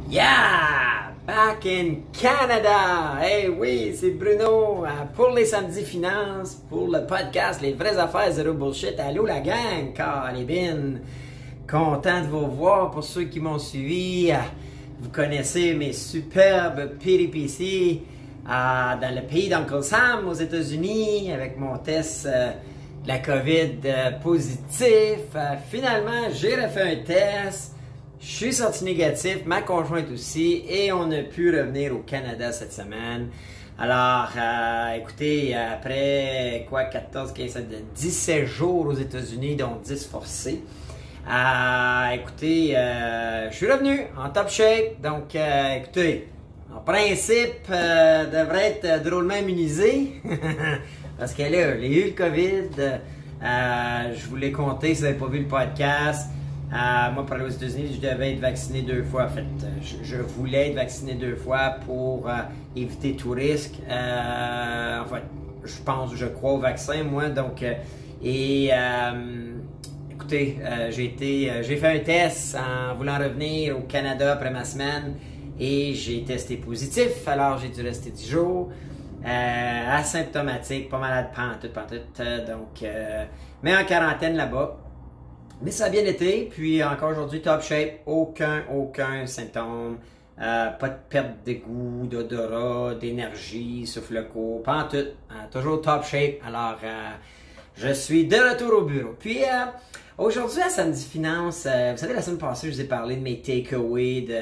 Yeah! Back in Canada! Hey oui, c'est Bruno pour les samedis finances, pour le podcast Les vraies affaires zéro bullshit. Allô la gang, Calibine! Content de vous voir pour ceux qui m'ont suivi. Vous connaissez mes superbes péripéties dans le pays d'Uncle Sam aux États-Unis avec mon test de la COVID positif. Finalement, j'ai refait un test. Je suis sorti négatif, ma conjointe aussi, et on a pu revenir au Canada cette semaine. Alors, écoutez, après 14, 15, 17 jours aux États-Unis, dont 10 forcés, écoutez, je suis revenu en top shape. Donc, écoutez, en principe, devrait être drôlement immunisé. Parce que là, j'ai eu le COVID. Je vous l'ai compté si vous n'avez pas vu le podcast. Moi, pour aller aux États-Unis, je devais être vacciné 2 fois. En fait, je voulais être vacciné 2 fois pour éviter tout risque. En fait, je crois au vaccin, moi. Donc, écoutez, j'ai fait un test en voulant revenir au Canada après ma semaine et j'ai testé positif. Alors, j'ai dû rester 10 jours. Asymptomatique, pas malade pantoute. Donc, mais en quarantaine là-bas. Mais ça a bien été, puis encore aujourd'hui, top shape, aucun symptôme, pas de perte de goût, d'odorat, d'énergie, souffle court, pas en tout, toujours top shape. Alors, je suis de retour au bureau. Puis, aujourd'hui, à Samedi Finance, vous savez, la semaine passée, je vous ai parlé de mes takeaways, de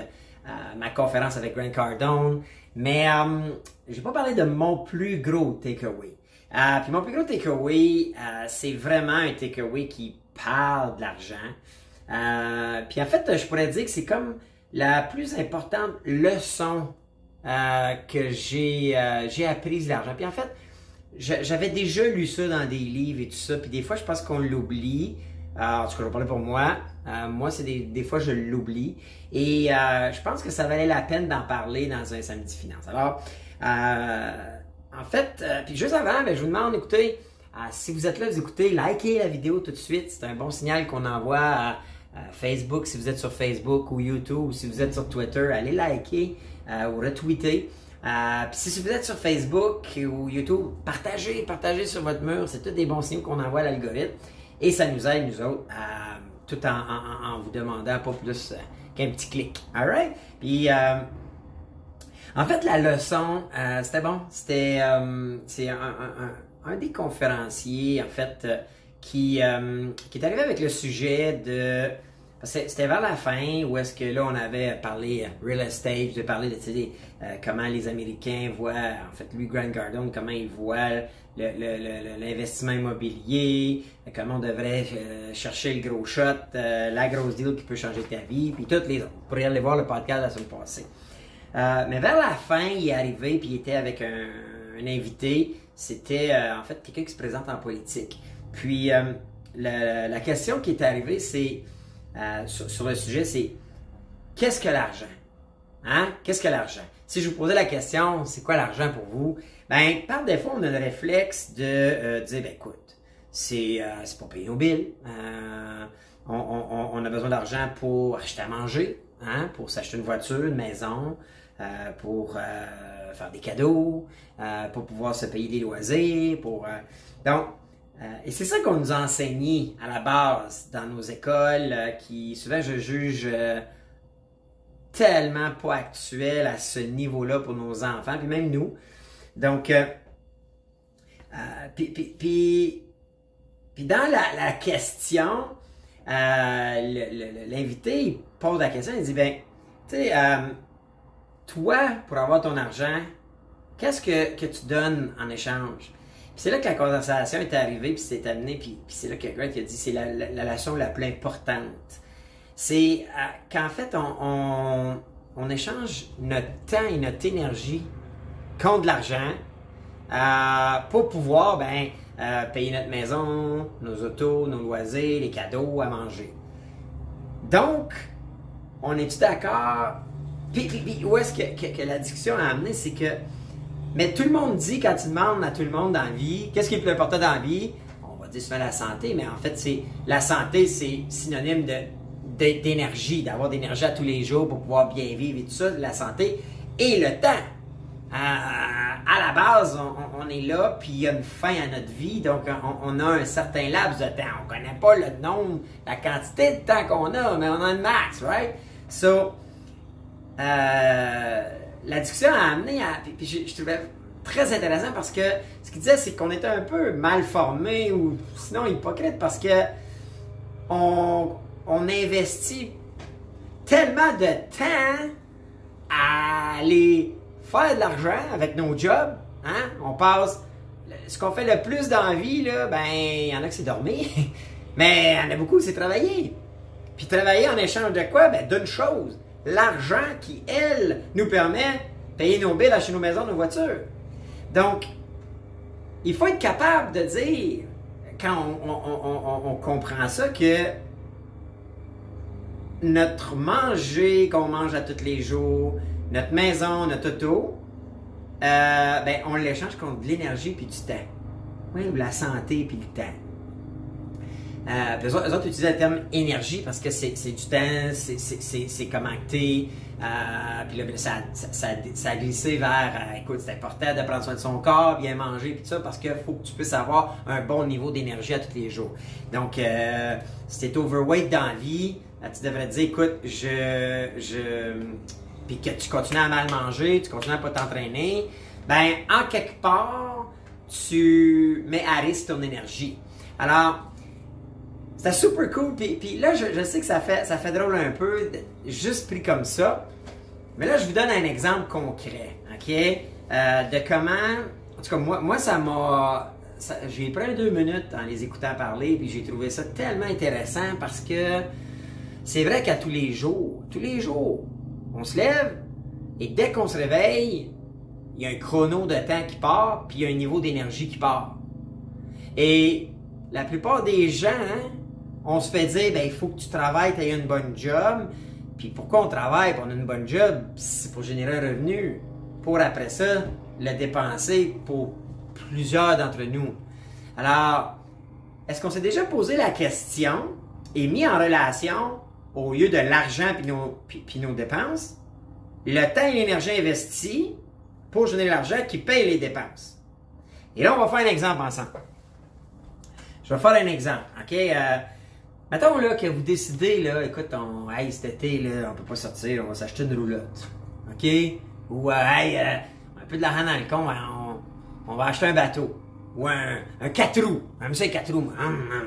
ma conférence avec Grant Cardone, mais j'ai pas parlé de mon plus gros takeaway. Puis mon plus gros takeaway, c'est vraiment un takeaway qui parle de l'argent. Puis en fait, je pourrais dire que c'est comme la plus importante leçon que j'ai apprise de l'argent. Puis en fait, j'avais déjà lu ça dans des livres et tout ça. Puis des fois, je pense qu'on l'oublie. En tout cas, je vais parler pour moi. Moi, c'est des fois, je l'oublie. Et je pense que ça valait la peine d'en parler dans un Samedi Finance. Alors, en fait, puis juste avant, je vous demande, écoutez, si vous êtes là, vous écoutez, likez la vidéo tout de suite. C'est un bon signal qu'on envoie à Facebook. Si vous êtes sur Facebook ou YouTube, ou si vous êtes sur Twitter, allez liker ou retweeter. Puis si vous êtes sur Facebook ou YouTube, partagez sur votre mur. C'est tous des bons signes qu'on envoie à l'algorithme. Et ça nous aide, nous autres, tout en vous demandant pas plus qu'un petit clic. Alright? Puis, en fait, la leçon, c'était bon. C'est un des conférenciers, en fait, qui est arrivé avec le sujet de... C'était vers la fin où est-ce que là, on avait parlé real estate, j'ai parlé de comment les Américains voient, en fait, lui, Grant Cardone, comment il voit l'investissement immobilier, comment on devrait chercher le gros shot, la grosse deal qui peut changer ta vie, puis toutes les autres. Vous pourrez aller voir le podcast la semaine passée. Mais vers la fin, il est arrivé, puis il était avec un invité. C'était en fait quelqu'un qui se présente en politique. Puis la question qui est arrivée, c'est sur le sujet, c'est qu'est-ce que l'argent? Hein? Qu'est-ce que l'argent? Si je vous posais la question, c'est quoi l'argent pour vous? Ben, par défaut, on a le réflexe de dire, ben écoute, c'est pour payer nos billes. On a besoin d'argent pour acheter à manger, hein? Pour s'acheter une voiture, une maison, pour faire des cadeaux, pour pouvoir se payer des loisirs, donc, et c'est ça qu'on nous a enseigné à la base dans nos écoles, qui souvent je juge tellement pas actuel à ce niveau-là pour nos enfants, puis même nous. Donc, puis dans la question, l'invité il pose la question, il dit, ben, tu sais, toi, pour avoir ton argent, qu'est-ce que tu donnes en échange? Puis c'est là que la conversation est arrivée, puis c'est amené, puis c'est là que Grant a dit, c'est la leçon la plus importante. C'est qu'en fait, on échange notre temps et notre énergie contre de l'argent pour pouvoir payer notre maison, nos autos, nos loisirs, les cadeaux, à manger. Donc, on est-tu d'accord? Puis où est-ce que la discussion a amené, c'est que mais tout le monde dit, quand tu demandes à tout le monde dans la vie, qu'est-ce qui est le plus important dans la vie? On va dire souvent la santé, mais en fait, la santé, c'est synonyme d'énergie, d'avoir d'énergie à tous les jours pour pouvoir bien vivre et tout ça, de la santé, et le temps. À la base, on est là, puis il y a une fin à notre vie, donc on a un certain laps de temps. On ne connaît pas le nombre, la quantité de temps qu'on a, mais on a une max, right? So, la discussion a amené à... Puis je trouvais très intéressant parce que ce qu'il disait, c'est qu'on était un peu mal formé ou sinon hypocrite parce que on investit tellement de temps à aller faire de l'argent avec nos jobs, hein? On passe... Ce qu'on fait le plus dans la vie, là, ben, il y en a que c'est dormir, mais il y en a beaucoup, c'est travailler. Puis travailler en échange de quoi? Ben, d'une chose, l'argent qui, elle, nous permet de payer nos billes, acheter nos maisons, nos voitures. Donc, il faut être capable de dire, quand on comprend ça, que notre manger qu'on mange à tous les jours, notre maison, notre auto, ben, on l'échange contre de l'énergie puis du temps. Oui, ou la santé puis le temps. Eux autres utilisent le terme énergie parce que c'est du temps, c'est commenté. Puis là, ça a glissé vers, écoute, c'est important de prendre soin de son corps, bien manger, puis tout ça, parce qu'il faut que tu puisses avoir un bon niveau d'énergie à tous les jours. Donc, si tu es overweight dans la vie, tu devrais te dire, écoute, puis que tu continues à mal manger, tu continues à pas t'entraîner, ben, en quelque part, tu mets à risque ton énergie. Alors, c'était super cool, puis là, je sais que ça fait drôle un peu, juste pris comme ça, mais là, je vous donne un exemple concret, OK? De comment, en tout cas, moi ça m'a, j'ai pris 2 minutes en les écoutant parler, puis j'ai trouvé ça tellement intéressant parce que c'est vrai qu'à tous les jours, on se lève, et dès qu'on se réveille, il y a un chrono de temps qui part, puis il y a un niveau d'énergie qui part. Et la plupart des gens, hein, on se fait dire, ben, il faut que tu travailles, tu aies une bonne job. Puis pourquoi on travaille pour une bonne job? C'est pour générer un revenu. Pour après ça, le dépenser pour plusieurs d'entre nous. Alors, est-ce qu'on s'est déjà posé la question et mis en relation, au lieu de l'argent puis nos dépenses, le temps et l'énergie investis pour générer l'argent qui paye les dépenses? Et là, on va faire un exemple ensemble. Je vais faire un exemple, OK? Mettons là, que vous décidez, là, écoute, hey, cet été, là, on peut pas sortir, on va s'acheter une roulotte. OK? Ou, hey, un peu de l'argent dans le con, on va acheter un bateau. Ou un 4 roues. Même ça, un 4 roues.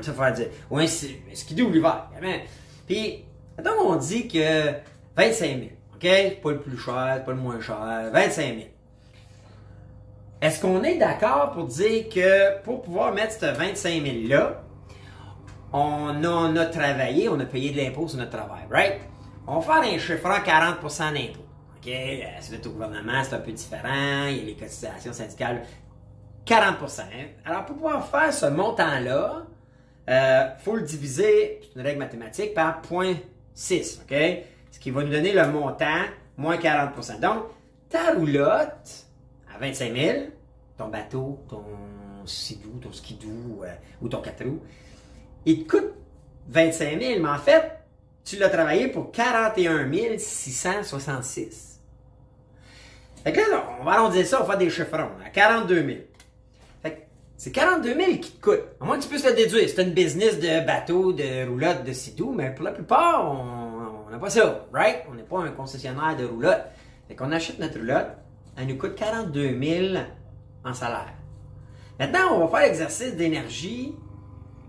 Ça faut dire. Ou un skidoo l'hiver. Puis, mettons, on dit que 25 000. OK? Pas le plus cher, pas le moins cher. 25 000. Est-ce qu'on est d'accord pour dire que pour pouvoir mettre ce 25 000-là, on a travaillé, on a payé de l'impôt sur notre travail, right? On va faire un chiffrant 40% d'impôt. OK? C'est au gouvernement, c'est un peu différent, il y a les cotisations syndicales. 40%. Alors, pour pouvoir faire ce montant-là, il faut le diviser, c'est une règle mathématique, par 0,6, OK? Ce qui va nous donner le montant moins 40%. Donc, ta roulotte à 25 000, ton bateau, ton skidoo ou ton 4 roues, il te coûte 25 000, mais en fait, tu l'as travaillé pour 41 666. Fait que là, on va arrondir ça, on va faire des chiffrons, à 42 000. Fait que c'est 42 000 qui te coûte. À moins que tu puisses le déduire. C'est une business de bateau, de roulotte, de skidoo, mais pour la plupart, on n'a pas ça, right? On n'est pas un concessionnaire de roulotte. Fait qu'on achète notre roulotte, elle nous coûte 42 000 en salaire. Maintenant, on va faire l'exercice d'énergie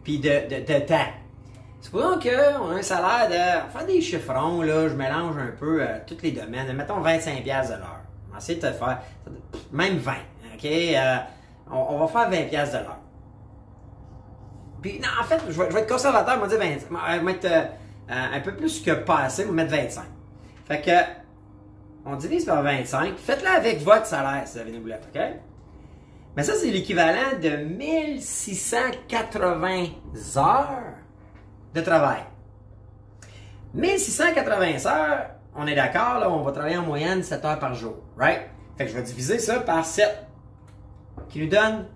puis de temps. Supposons qu'on a un salaire de... Faire des chiffrons, là, je mélange un peu tous les domaines. Mettons 25$ de l'heure. On va essayer de te faire... Même 20$, OK? On va faire 20$ de l'heure. Puis, non, en fait, je vais être conservateur, je vais dire 20$. Je vais mettre un peu plus que pas assez, je vais mettre 25$. Fait que, on divise par 25$. Faites-le avec votre salaire, si vous avez une boulette, OK? Mais ça, c'est l'équivalent de 1680 heures de travail. 1680 heures, on est d'accord, là, on va travailler en moyenne 7 heures par jour, right? Fait que je vais diviser ça par 7, qui nous donne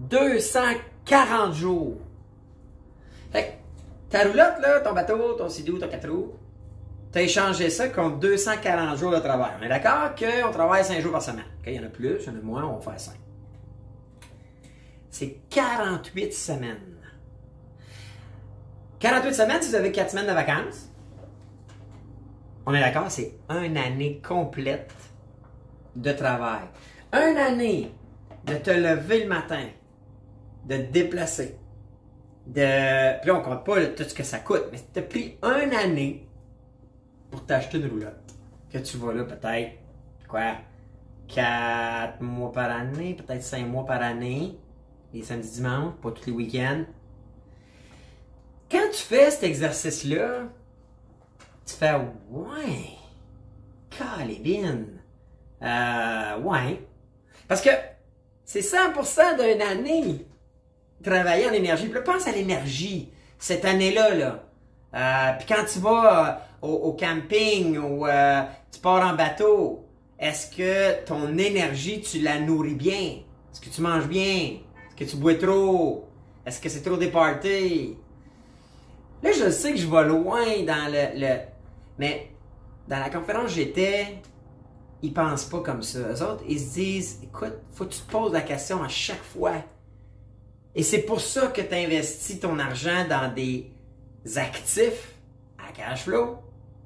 240 jours. Fait que Ta roulotte, là, ton bateau, ton sidou, ton 4 roues, tu as échangé ça contre 240 jours de travail. On est d'accord qu'on travaille 5 jours par semaine. Okay, il y en a plus, il y en a moins, on va faire 5. C'est 48 semaines. 48 semaines, si vous avez 4 semaines de vacances, on est d'accord, c'est une année complète de travail. Une année de te lever le matin, de te déplacer, puis là, on compte pas tout ce que ça coûte, mais tu as pris une année pour t'acheter une roulotte. Que tu vas là peut-être, 4 mois par année, peut-être 5 mois par année, les samedis dimanches, pas tous les week-ends. Quand tu fais cet exercice-là, tu fais « Ouais, calébine, ouais. » Parce que c'est 100% d'une année travailler en énergie. Puis là, pense à l'énergie, cette année-là. Là. Puis quand tu vas au camping ou tu pars en bateau, est-ce que ton énergie, tu la nourris bien? Est-ce que tu manges bien? Est-ce que tu bois trop? Est-ce que c'est trop des parties? Là, je sais que je vais loin dans mais dans la conférence j'étais, ils pensent pas comme ça. Eux autres, ils se disent, écoute, faut que tu te poses la question à chaque fois. Et c'est pour ça que tu investis ton argent dans des actifs à cash flow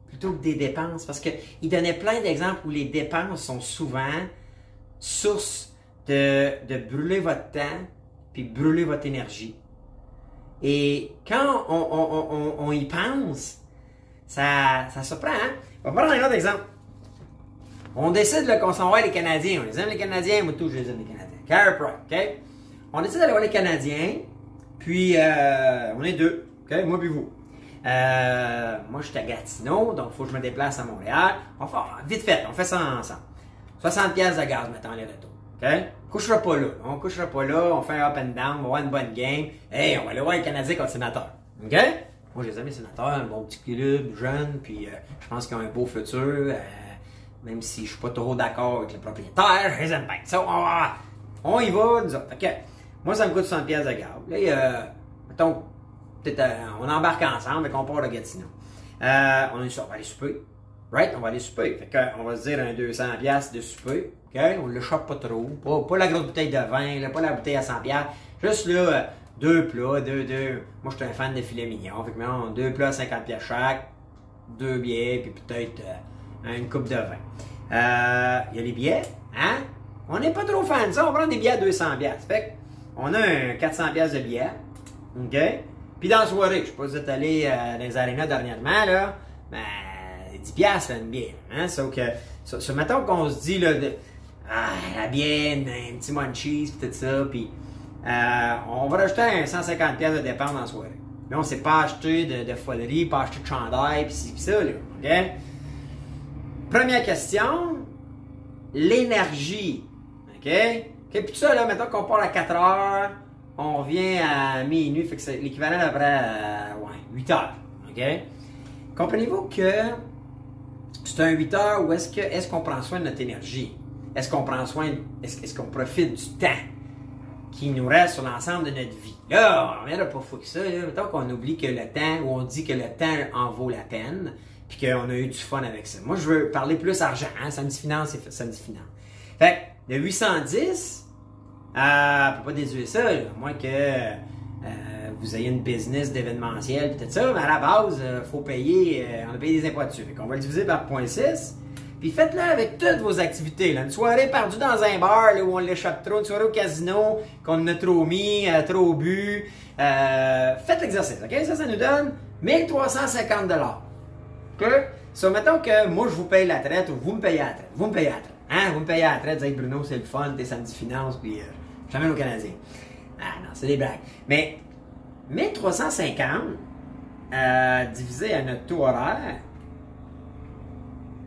plutôt que des dépenses. Parce qu'ils donnaient plein d'exemples où les dépenses sont souvent source de brûler votre temps puis brûler votre énergie. Et quand on y pense, ça surprend, hein? On va prendre un autre exemple. On décide qu'on s'en va voir les Canadiens. On les aime les Canadiens, moi tout, je les aime les Canadiens. Carey Price, OK? On décide d'aller voir les Canadiens, puis on est deux, OK? Moi puis vous. Moi, je suis à Gatineau, donc il faut que je me déplace à Montréal. On va faire, vite fait, on fait ça ensemble. 60$ de gaz, mettons, les retours. OK? On couchera pas là. On couchera pas là, on fait un up and down, on va voir une bonne game. Hey, on va aller voir les Canadiens contre le sénateur. OK? Moi, je les aime les sénateurs, un bon petit équilibre, jeune, puis je pense qu'ils ont un beau futur. Même si je suis pas trop d'accord avec le propriétaire, je les aime bien. Ça, on y va, nous autres. OK. Moi, ça me coûte 60$ de gaz. Là, mettons, on embarque ensemble et qu'on part de Gatineau. On est sûr, on va aller souper. Right? On va aller souper. Fait qu'on va se dire un 200$ de souper. OK? On ne le chope pas trop. Pas la grosse bouteille de vin, là, pas la bouteille à 100$. Juste là, deux plats, deux. Moi, je suis un fan de filet mignon. Fait que maintenant, 2 plats à 50$ chaque, 2 billets, puis peut-être une coupe de vin. Il y a les billets, hein? On n'est pas trop fan de ça. On prend des billets à 200$. Fait qu'on a un 400$ de billets. OK? Puis dans la soirée, je sais pas si vous êtes allé dans les arénas dernièrement, là, ben, 10$ là, une bière. Hein? Sauf que, mettons qu'on se dit, là, la bière, un petit munchies, pis tout ça, puis on va rajouter un 150$ de dépenses dans la soirée. Mais on s'est pas acheté de folerie, pas acheté de chandail, pis ci, pis ça, là. OK? Première question, l'énergie. OK? OK, puis tout ça, là, mettons qu'on part à 4 heures, on revient à minuit, fait que c'est l'équivalent d'après 8 heures. OK? Comprenez-vous que c'est un 8 heures où est-ce qu'on prend soin de notre énergie? Est-ce qu'on prend soin, est-ce qu'on profite du temps qui nous reste sur l'ensemble de notre vie? Là, on vient de pas fou que ça, là. Mettons qu'on oublie que le temps, ou on dit que le temps en vaut la peine, puis qu'on a eu du fun avec ça. Moi, je veux parler plus argent, hein? Samedi Finance, c'est Samedi Finance. Fait que, le 810, on peut pas déduire ça, là, à moins que vous ayez une business d'événementiel, peut-être ça, mais à la base, faut payer, on a payé des impôts dessus. Fait qu'on va le diviser par 0.6, puis faites-le avec toutes vos activités. Là. Une soirée perdue dans un bar là, où on l'échappe trop, une soirée au casino qu'on a trop mis, trop bu. Faites l'exercice, OK? Ça nous donne 1350$. OK? So, mettons que moi, je vous paye la traite ou vous me payez la traite. Vous me payez la traite. Hein? Vous me payez la traite, vous dites Bruno, c'est le fun, t'es samedi finance, puis je t'amène au Canadien. Ah non, c'est des blagues. Mais 1350 divisé à notre taux horaire,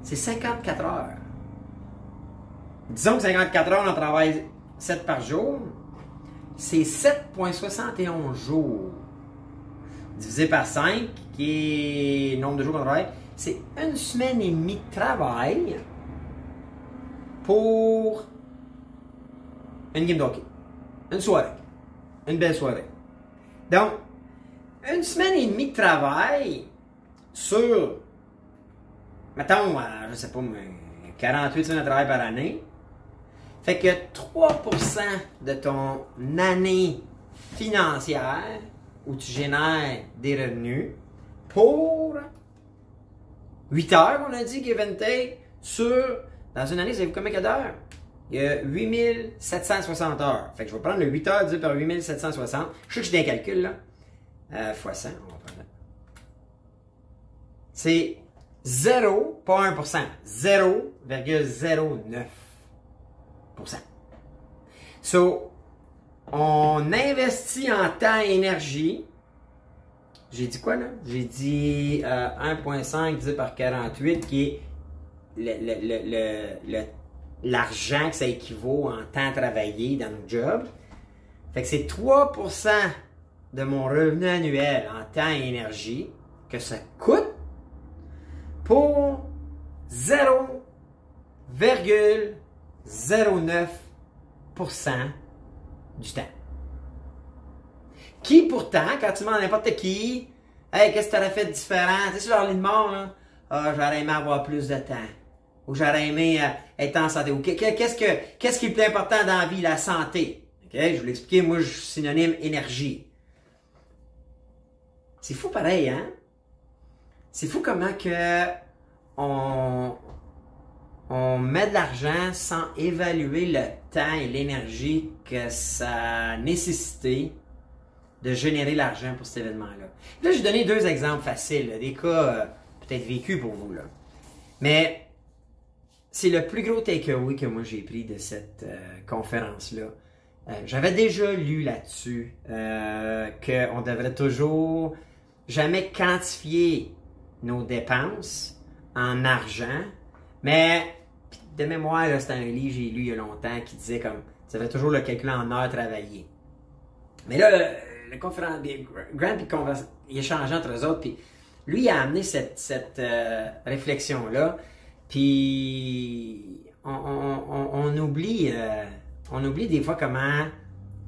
c'est 54 heures. Disons que 54 heures, on travaille 7 par jour. C'est 7,71 jours. Divisé par 5, qui est le nombre de jours qu'on travaille, c'est 1 semaine et demie de travail pour une game d'hockey. Une soirée. Une belle soirée. Donc, une semaine et demie de travail sur, mettons, je sais pas, 48 semaines de travail par année, fait que 3% de ton année financière où tu génères des revenus pour 8 heures, on a dit, give and take, dans une année, savez-vous combien d'heures? Il y a 8760 heures. Fait que je vais prendre le 8 heures divisé par 8760. Je sais que j'ai des calculs, là. Fois 100, on va prendre. C'est 0, pas 1%, 0,09%. So, on investit en temps et énergie. J'ai dit quoi là? J'ai dit 1,5 divisé par 48 qui est l'argent que ça équivaut en temps travaillé dans nos jobs. Fait que c'est 3% de mon revenu annuel en temps et énergie que ça coûte pour 0,09% du temps. Qui pourtant, quand tu demandes à n'importe qui, hey, qu'est-ce que tu aurais fait de différent? Tu sais, sur leur lit de mort, là, j'aurais aimé avoir plus de temps. Ou j'aurais aimé être en santé. Ou qu'est-ce qui est le plus important dans la vie? La santé. Okay? Je vous l'expliquer, moi, je suis synonyme énergie. C'est fou pareil, hein? C'est fou comment que on met de l'argent sans évaluer le temps et l'énergie que ça a nécessité de générer l'argent pour cet événement-là. Là, j'ai donné 2 exemples faciles, là, des cas peut-être vécus pour vous, là. Mais c'est le plus gros takeaway que moi j'ai pris de cette conférence-là. J'avais déjà lu là-dessus qu'on devrait toujours jamais quantifier nos dépenses en argent, mais de mémoire, c'est un livre que j'ai lu il y a longtemps qui disait comme ça devrait toujours le calculer en heures travaillées. Mais là, le conférencier, Grant et il échangeait entre eux autres, puis lui il a amené cette réflexion-là, puis on oublie des fois comment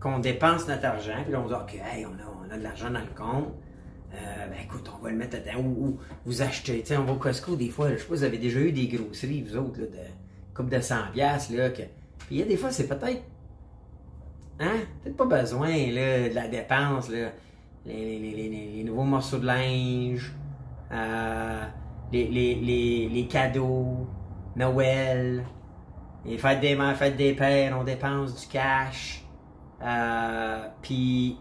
qu'on dépense notre argent, puis là on dit ok, hey, on a de l'argent dans le compte. Ben écoute, on va le mettre dedans. Ou vous achetez, tu sais, on va au Costco des fois, là, je sais pas, vous avez déjà eu des grosseries, vous autres, là, de coupe de 100$, là, que... Puis il y a des fois, c'est peut-être, peut-être pas besoin, là, de la dépense, là, les nouveaux morceaux de linge, les cadeaux, Noël, les fêtes des mères, fêtes des pères, on dépense du cash, puis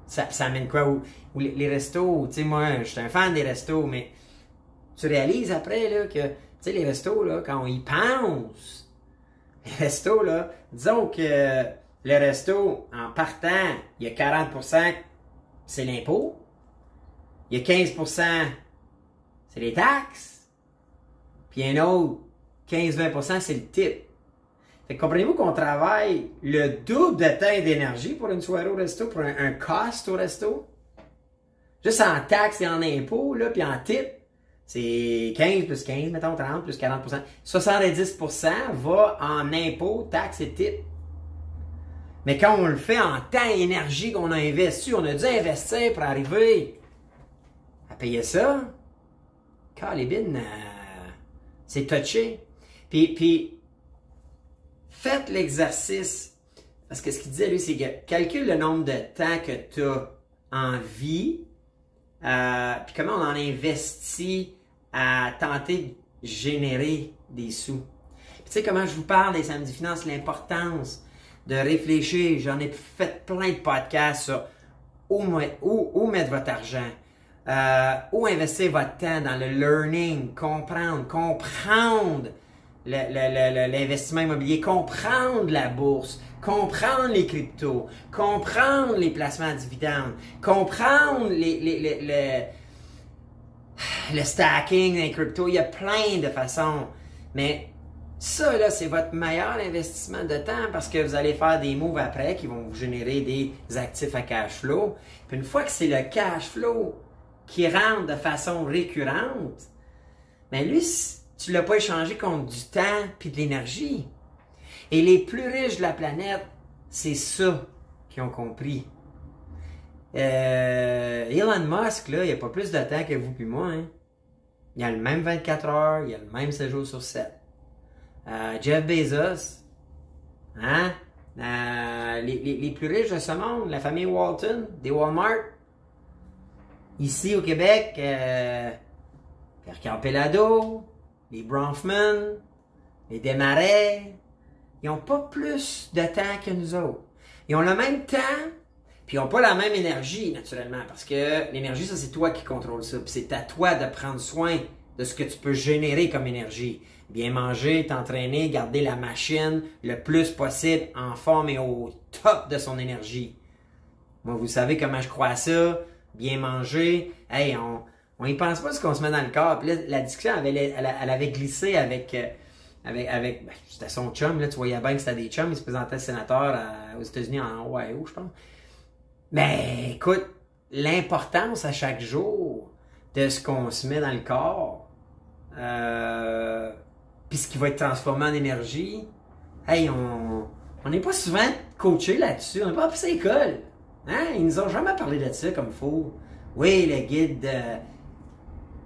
ça amène quoi? Ou les restos, tu sais, moi, je suis un fan des restos, mais tu réalises après, là, que, tu sais, les restos, là, quand on y pense, les restos, là, disons que le resto, en partant, il y a 40%, c'est l'impôt, il y a 15%, c'est les taxes, puis un autre 15-20%, c'est le tip. Fait que comprenez-vous qu'on travaille le double de temps et d'énergie pour une soirée au resto, pour un cost au resto? Juste en taxes et en impôts, là, puis en tip, c'est 15 plus 15, mettons 30 plus 40%. 70% va en impôts, taxes et tip. Mais quand on le fait en temps et énergie qu'on a investi, on a dû investir pour arriver à payer ça. Calébine, c'est touché. Puis faites l'exercice, parce que ce qu'il disait lui, c'est que calcule le nombre de temps que tu as en vie, puis comment on en investit à tenter de générer des sous. Puis tu sais comment je vous parle des samedis finances, l'importance de réfléchir. J'en ai fait plein de podcasts sur où mettre votre argent, où investir votre temps dans le learning, comprendre l'investissement immobilier, comprendre la bourse, comprendre les cryptos, comprendre les placements à dividendes, comprendre le stacking des cryptos. Il y a plein de façons. Mais ça, là, c'est votre meilleur investissement de temps parce que vous allez faire des moves après qui vont vous générer des actifs à cash flow. Puis une fois que c'est le cash flow qui rentre de façon récurrente, bien lui, tu ne l'as pas échangé contre du temps puis de l'énergie. Et les plus riches de la planète, c'est ça qu'ils ont compris. Elon Musk, là, il n'y a pas plus de temps que vous puis moi. Hein. Il a le même 24 heures, il a le même 7 jours sur 7. Jeff Bezos, hein? Les plus riches de ce monde, la famille Walton, des Walmart. Ici au Québec, Pierre Campelado, les Bronfman, les Desmarais, ils n'ont pas plus de temps que nous autres. Ils ont le même temps, puis ils n'ont pas la même énergie, naturellement, parce que l'énergie, ça, c'est toi qui contrôle ça. Puis c'est à toi de prendre soin de ce que tu peux générer comme énergie. Bien manger, t'entraîner, garder la machine le plus possible en forme et au top de son énergie. Moi, vous savez comment je crois à ça. Bien manger. Hey, on y pense pas ce qu'on se met dans le corps. Puis là, la discussion, elle avait glissé avec ben, c'était son chum, là, tu voyais bien que c'était des chums, il se présentait sénateur aux États-Unis, en Ohio, je pense. Mais écoute, l'importance à chaque jour de ce qu'on se met dans le corps, puis ce qui va être transformé en énergie, hey, on n'est pas souvent coaché là-dessus, on n'est pas appris à l'école. Hein? Ils nous ont jamais parlé de ça comme il faut. Oui, le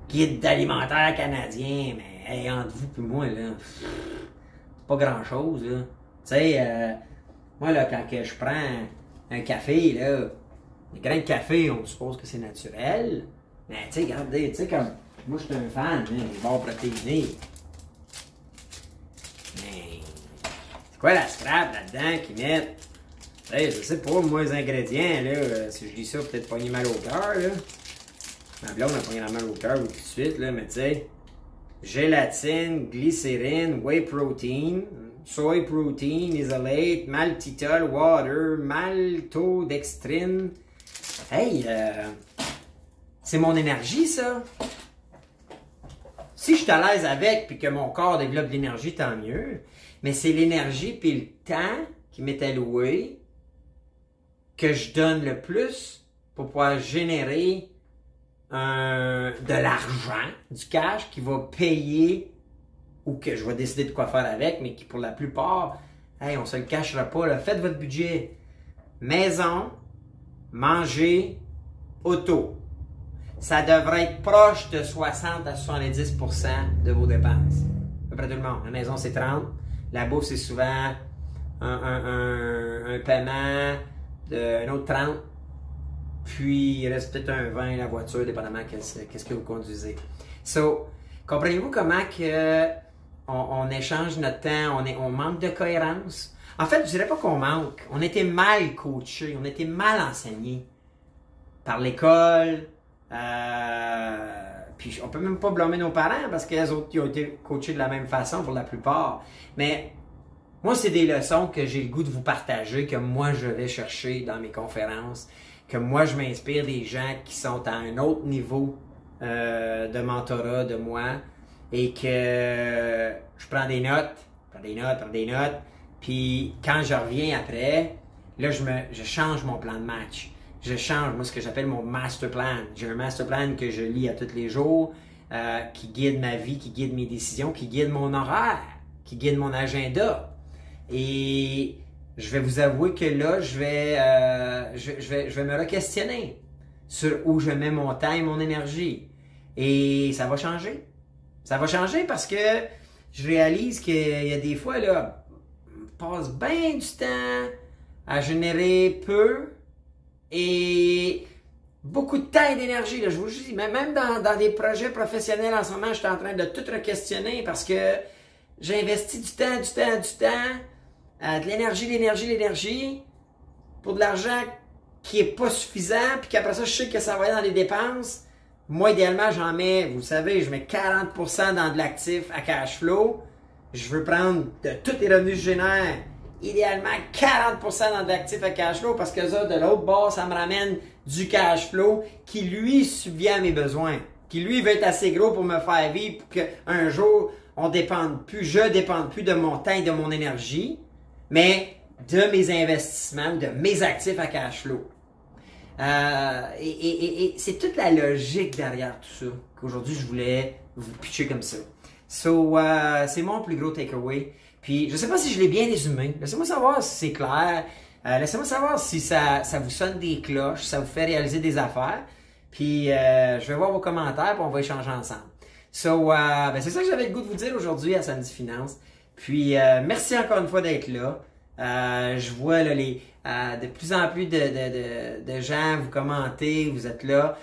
guide alimentaire canadien, mais hey, entre vous et moi, là, c'est pas grand-chose, là. Tu sais, moi, là, quand que je prends un café, là, les grains de café, on suppose que c'est naturel. Mais, tu sais, regardez, tu sais, comme, moi, je suis un fan, hein, des barres protéinés. Mais, c'est quoi la scrap là-dedans qu'ils mettent? Tu sais, je sais pas, moi, les ingrédients, là, si je dis ça, peut-être pogner mal au cœur, là. Ma blonde a pogné mal au cœur tout de suite, là, mais tu sais, gélatine, glycérine, whey protein, soy protein, isolate, maltitol, water, maltodextrine. Hey, c'est mon énergie, ça. Si je suis à l'aise avec puis que mon corps développe de l'énergie, tant mieux. Mais c'est l'énergie puis le temps qui m'est alloué que je donne le plus pour pouvoir générer de l'argent, du cash qui va payer ou que je vais décider de quoi faire avec, mais qui pour la plupart, hey, on se le cachera pas, là, faites votre budget. Maison, manger, auto. Ça devrait être proche de 60 à 70% de vos dépenses. À peu près tout le monde. La maison, c'est 30. La bourse, c'est souvent un paiement d'un autre 30. Puis, il reste peut-être un 20, la voiture, dépendamment qu'est-ce que vous conduisez. So, comprenez-vous comment que on échange notre temps, on manque de cohérence? En fait, je dirais pas qu'on manque. On était mal coachés, on était mal enseignés par l'école. Puis, on peut même pas blâmer nos parents parce qu'ils ont été coachés de la même façon pour la plupart. Mais, moi, c'est des leçons que j'ai le goût de vous partager, que moi, je vais chercher dans mes conférences, que moi, je m'inspire des gens qui sont à un autre niveau de mentorat de moi et que je prends des notes, puis quand je reviens après, là, je change mon plan de match. Je change, moi, ce que j'appelle mon master plan. J'ai un master plan que je lis à tous les jours, qui guide ma vie, qui guide mes décisions, qui guide mon horaire, qui guide mon agenda. Et je vais vous avouer que là, je vais me re-questionner sur où je mets mon temps et mon énergie. Et ça va changer. Ça va changer parce que je réalise qu'il y a des fois, là, on passe bien du temps à générer peu et beaucoup de temps et d'énergie. Là, je vous dis, même dans des projets professionnels en ce moment, je suis en train de tout re-questionner parce que j'ai investi du temps, de l'énergie, pour de l'argent qui est pas suffisant, puis qu'après ça, je sais que ça va aller dans les dépenses. Moi, idéalement, j'en mets, vous le savez, je mets 40% dans de l'actif à cash flow. Je veux prendre de tous les revenus que je génère, idéalement 40% dans de l'actif à cash flow, parce que ça, de l'autre bord, ça me ramène du cash flow qui, lui, subvient à mes besoins, qui, lui, veut être assez gros pour me faire vivre, pour qu'un jour, je dépende plus de mon temps et de mon énergie, mais de mes investissements, de mes actifs à cash flow. Et c'est toute la logique derrière tout ça qu'aujourd'hui je voulais vous pitcher comme ça. So, c'est mon plus gros takeaway. Puis, je sais pas si je l'ai bien résumé. Laissez-moi savoir si c'est clair. Laissez-moi savoir si ça vous sonne des cloches, si ça vous fait réaliser des affaires. Puis je vais voir vos commentaires, puis on va échanger ensemble. C'est ça que j'avais le goût de vous dire aujourd'hui à Samedi Finance. Puis merci encore une fois d'être là. Je vois là, de plus en plus de gens vous commentez, vous êtes là.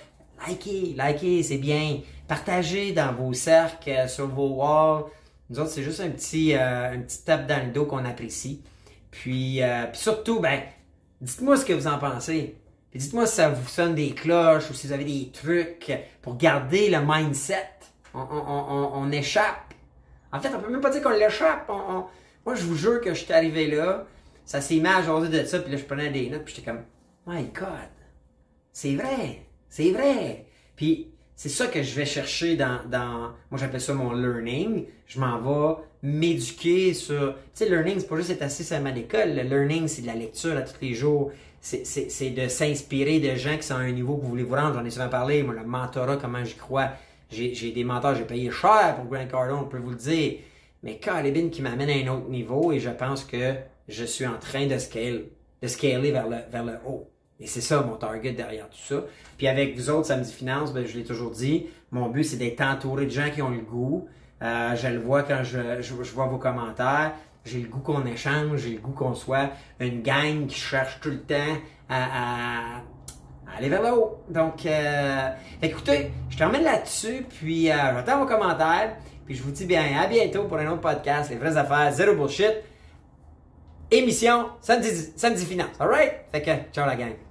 Likez, c'est bien. Partagez dans vos cercles, sur vos walls. Nous autres, c'est juste un petit tape dans le dos qu'on apprécie. Puis surtout, dites-moi ce que vous en pensez. Puis dites-moi si ça vous sonne des cloches ou si vous avez des trucs pour garder le mindset. On échappe. En fait, on peut même pas dire qu'on l'échappe. Moi, je vous jure que je suis arrivé là, ça s'est mis à jaser de ça, puis là, je prenais des notes, puis j'étais comme, my God, c'est vrai. Puis c'est ça que je vais chercher dans moi j'appelle ça mon learning. Je m'en vais m'éduquer sur, tu sais, learning, c'est pas juste être assis seulement à l'école. Le learning, c'est de la lecture à tous les jours. C'est de s'inspirer de gens qui sont à un niveau que vous voulez vous rendre. J'en ai souvent parlé, moi, le mentorat, comment j'y crois. J'ai des mentors, j'ai payé cher pour Grant Cardone, on peut vous le dire. Mais Calibin qui m'amène à un autre niveau et je pense que je suis en train de scaler vers le haut. Et c'est ça mon target derrière tout ça. Puis avec vous autres, Samedi Finance, je l'ai toujours dit, mon but c'est d'être entouré de gens qui ont le goût. Je le vois quand je vois vos commentaires. J'ai le goût qu'on échange, j'ai le goût qu'on soit une gang qui cherche tout le temps à aller vers le haut. Donc, écoutez, je termine là-dessus, puis j'attends vos commentaires, puis je vous dis bien à bientôt pour un autre podcast, Les vraies affaires, zéro bullshit, émission Samedi Finance, alright? Fait que, ciao la gang!